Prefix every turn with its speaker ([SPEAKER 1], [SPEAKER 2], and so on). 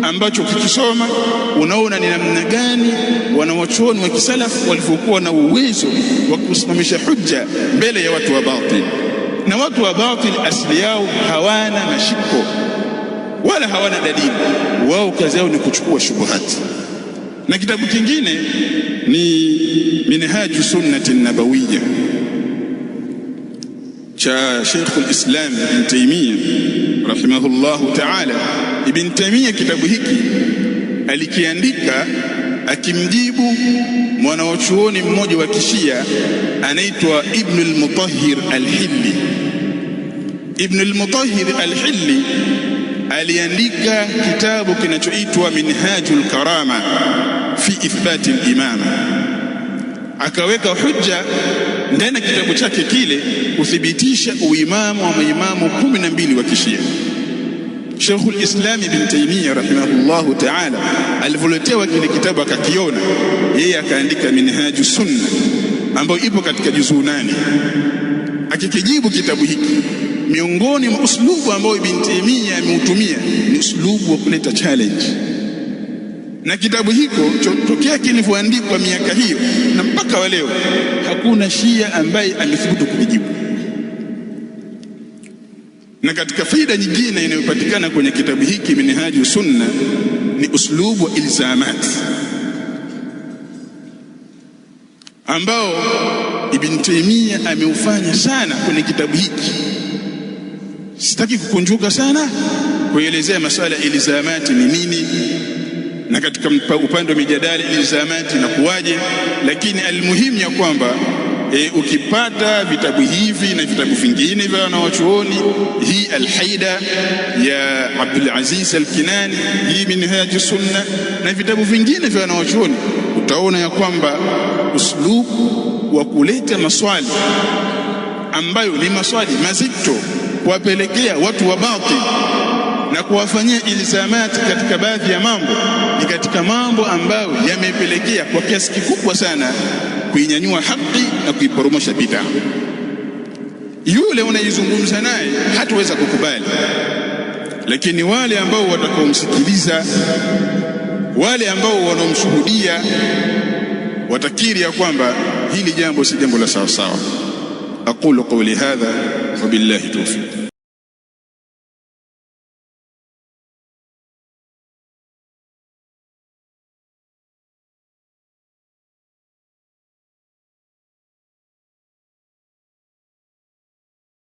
[SPEAKER 1] ambacho ukikisoma unaona ni namna gani wanawachuoni wa kisalafu walivyokuwa na uwezo wa kusimamisha hujja mbele ya watu wa batil. Na watu wa batil asili yao hawana mashiko wala hawana dalili, wao kazi yao ni kuchukua shubuhati. Na kitabu kingine ni Minhaju Sunnati Nabawiyya cha Sheikh al-Islam Ibn Taymiyyah rahimahullahu ta'ala. Ibn Taymiyyah kitabu hiki alikiandika akimjibu mwanachuoni mmoja wa Kishia anaitwa Ibn al-Mutahhir al-Hilli. Ibn al-Mutahhir al-Hilli aliandika kitabu kinachoitwa Minhajul Karama fi ithbati al-imama, akaweka hujja ndani ya kitabu chake kile kuthibitisha uimamu wa maimamu 12 wa Kishia. Sheikhul Islam Ibn Taymiyyah rahimahullahu ta'ala alivyoletewa kile kitabu akakiona, yeye akaandika Minhaju Sunna ambayo ipo katika juzuu 8. Akikijibu kitabu hiki, miongoni mwa uslubu ambao Ibn Taymiyyah ameutumia ni uslubu wa kuleta challenge. Na kitabu hiko tokea kilivyoandikwa miaka hiyo na mpaka wa leo hakuna Shia ambaye amethubutu kujibu. Na katika faida nyingine inayopatikana kwenye kitabu hiki Minhaju Sunna ni uslubu wa ilzamat ambao Ibn Taymiyyah ameufanya sana kwenye kitabu hiki. Sitaki kukunjuka sana kuelezea masuala ya ilzamati ni nini na katika upande wa mijadala ilzamati na kuwaje, lakini almuhimu ya kwamba ukipata vitabu hivi na vitabu vingine vya wanawachuoni, hii Al-Haida ya Abdul Aziz Al-Kinani, hii Minhaju Sunna na vitabu vingine vya wanawachuoni, utaona ya kwamba uslubu wa kuleta maswali ambayo ni maswali mazito kuwapelekea watu wa batil na kuwafanyia ilzamati katika baadhi ya mambo ni katika mambo ambayo yamepelekea kwa kiasi kikubwa sana kuinyanyua haki na kuiporomosha bid'a. Yule unayezungumza naye hataweza kukubali, lakini wale ambao watakaomsikiliza, wale ambao wanaomshuhudia watakiri ya kwamba hili jambo si jambo la sawa sawa. Aqulu qawli hadha wa billahi tawfiq.